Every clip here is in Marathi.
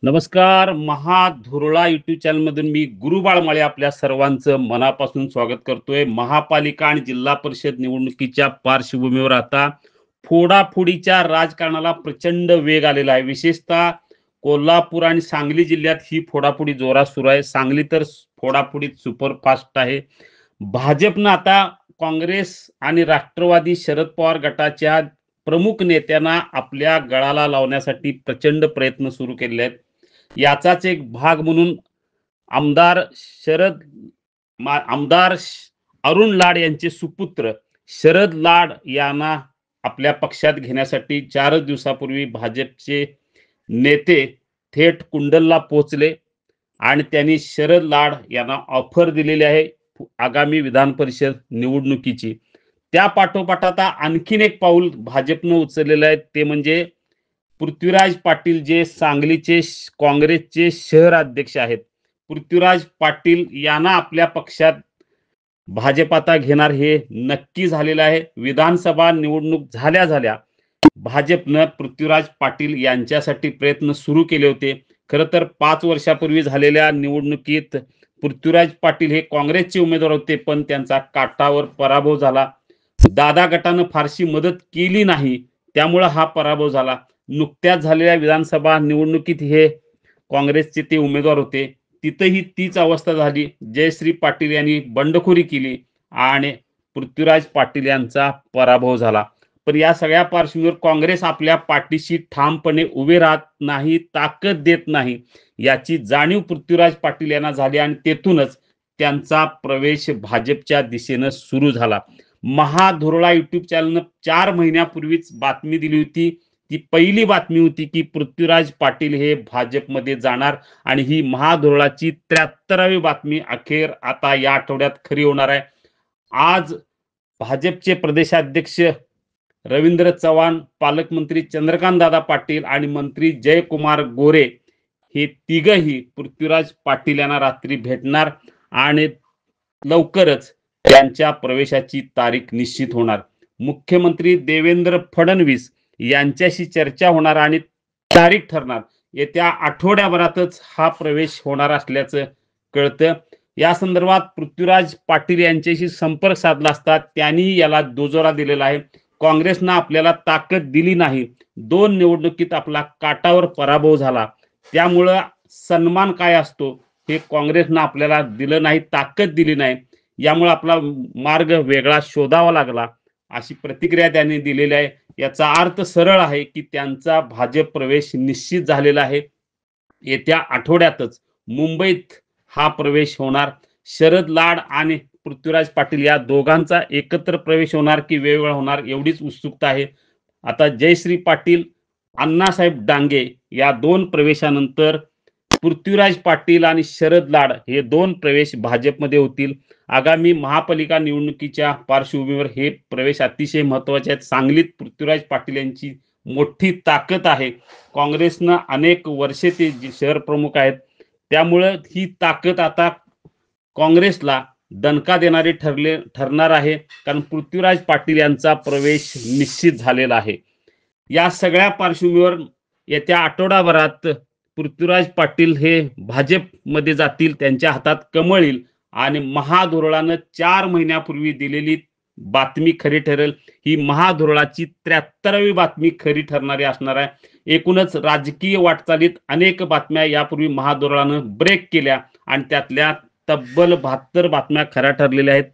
नमस्कार. महाधुरळा यूट्यूब चॅनलमधून मी गुरु बाळमाळे आपल्या सर्वांचं मनापासून स्वागत करतोय. महापालिका आणि जिल्हा परिषद निवडणुकीच्या पार्श्वभूमीवर आता फोडाफोडीच्या राजकारणाला प्रचंड वेग आलेला आहे. विशेषतः कोल्हापूर आणि सांगली जिल्ह्यात ही फोडाफोडी जोरात सुरू आहे. सांगली तर फोडाफोडीत सुपरफास्ट आहे. भाजपनं आता काँग्रेस आणि राष्ट्रवादी शरद पवार गटाच्या प्रमुख नेत्यांना आपल्या गळाला लावण्यासाठी प्रचंड प्रयत्न सुरू केले आहेत. याचाच एक भाग म्हणून आमदार शरद आमदार अरुण लाड यांचे सुपुत्र शरद लाड यांना आपल्या पक्षात घेण्यासाठी 4 दिवसापूर्वी भाजपचे नेते थेट कुंडलला पोहोचले आणि त्यांनी शरद लाड यांना ऑफर दिलेली आहे आगामी विधान परिषद निवडणुकीची. त्या पाठोपाठ आता आणखीन एक पाऊल भाजपनं उचललेलं आहे, ते म्हणजे पृथ्वीराज पाटील जे सांगलीचे काँग्रेसचे शहर अध्यक्ष आहेत. पृथ्वीराज पाटील यांना आपल्या पक्षात भाजप आता घेणार हे नक्की झालेलं आहे. विधानसभा निवडणूक झाल्या भाजपनं पृथ्वीराज पाटील यांच्यासाठी प्रयत्न सुरू केले होते. खरं तर 5 वर्षापूर्वी झालेल्या निवडणुकीत पृथ्वीराज पाटील हे काँग्रेसचे उमेदवार होते, पण त्यांचा काटावर पराभव झाला. दादा गटानं फारशी मदत केली नाही, त्यामुळे हा पराभव झाला. नुकत्याच झालेल्या विधानसभा निवडणुकीत हे काँग्रेसचे ते उमेदवार होते, तिथंही तीच अवस्था झाली. जयश्री पाटील यांनी बंडखोरी केली आणि पृथ्वीराज पाटील यांचा पराभव झाला. पण या सगळ्या पार्श्वभूमीवर काँग्रेस आपल्या पाठीशी ठामपणे उभे राहत नाही, ताकद देत नाही, याची जाणीव पृथ्वीराज पाटील यांना झाली आणि तेथूनच त्यांचा प्रवेश भाजपच्या दिशेनं सुरू झाला. महाधुरळा युट्यूब चॅनलनं 4 महिन्यापूर्वीच बातमी दिली होती. ती पहिली बातमी होती की पृथ्वीराज पाटील हे भाजपमध्ये जाणार आणि ही महाधुरळाची 73वी बातमी अखेर आता या आठवड्यात खरी होणार आहे. आज भाजपचे प्रदेशाध्यक्ष रवींद्र चव्हाण, पालकमंत्री चंद्रकांत दादा पाटील आणि मंत्री जयकुमार गोरे हे तिघही पृथ्वीराज पाटील यांना रात्री भेटणार आणि लवकरच त्यांच्या प्रवेशाची तारीख निश्चित होणार. मुख्यमंत्री देवेंद्र फडणवीस यांच्याशी चर्चा होणार आणि तारीख ठरणार. येत्या आठवड्याभरातच हा प्रवेश होणार असल्याचं कळतं. या संदर्भात पृथ्वीराज पाटील यांच्याशी संपर्क साधला असता त्यांनी याला दुजोरा दिलेला आहे. काँग्रेसनं आपल्याला ताकद दिली नाही, 2 निवडणुकीत आपला काटावर पराभव झाला, त्यामुळं सन्मान काय असतो हे काँग्रेसनं आपल्याला दिलं नाही, ताकद दिली नाही, यामुळे आपला मार्ग वेगळा शोधावा लागला, अशी प्रतिक्रिया त्यांनी दिलेली आहे. याचा अर्थ सरळ आहे की त्यांचा भाजप प्रवेश निश्चित झालेला आहे. येत्या आठवड्यातच मुंबईत हा प्रवेश होणार. शरद लाड आणि पृथ्वीराज पाटील या दोघांचा एकत्र प्रवेश होणार की वेगवेगळा होणार एवढीच उत्सुकता आहे. आता जयश्री पाटील, अण्णासाहेब डांगे या 2 प्रवेशानंतर पृथ्वीराज पाटील आणि शरद लाड हे 2 प्रवेश भाजपमध्ये होतील. आगामी महापालिका निवडणुकीच्या पार्श्वभूमीवर हे प्रवेश अतिशय महत्वाचे आहेत. सांगलीत पृथ्वीराज पाटील यांची मोठी ताकद आहे. काँग्रेसनं अनेक वर्षे ते शहर प्रमुख आहेत, त्यामुळं ही ताकद आता काँग्रेसला दणका देणारी ठरणार आहे, कारण पृथ्वीराज पाटील यांचा प्रवेश निश्चित झालेला आहे. या सगळ्या पार्श्वभूमीवर येत्या आठवडाभरात पृथ्वीराज पाटील हे भाजपमध्ये जातील, त्यांच्या हातात कमळ येईल आणि महाधुरळानं 4 महिन्यापूर्वी दिलेली बातमी खरी ठरेल. ही महाधुरळाची 73वी बातमी खरी ठरणारी असणार आहे. एकूणच राजकीय वाटचालीत अनेक बातम्या यापूर्वी महाधुरळानं ब्रेक केल्या आणि त्यातल्या तब्बल 72 बातम्या खऱ्या ठरलेल्या आहेत.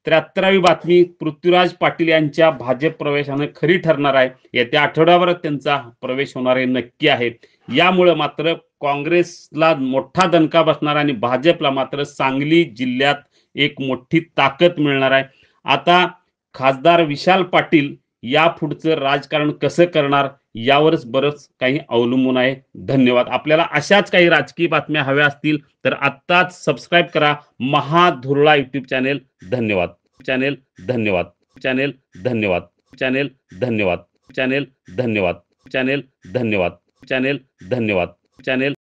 73वी बातमी पृथ्वीराज पाटील यांच्या भाजप प्रवेशानं खरी ठरणार आहे. येत्या आठवड्याभरात त्यांचा प्रवेश होणार हे नक्की आहे. यामुळे मात्र काँग्रेसला मोठा दणका बसणार आणि भाजपला मात्र सांगली जिल्ह्यात एक मोठी ताकद मिळणार आहे. आता खासदार विशाल पाटील या पुढचं राजकारण कसं करणार यावरच बरंच काही अवलंबून आहे. धन्यवाद. आपल्याला अशाच काही राजकीय बातम्या हव्या असतील तर आत्ताच सबस्क्राईब करा महाधुरळा युट्यूब चॅनेल. धन्यवाद. चॅनेल धन्यवाद. चॅनेल धन्यवाद. चॅनेल धन्यवाद. चॅनेल धन्यवाद. चॅनेल धन्यवाद. चॅनेल धन्यवाद. चॅनेल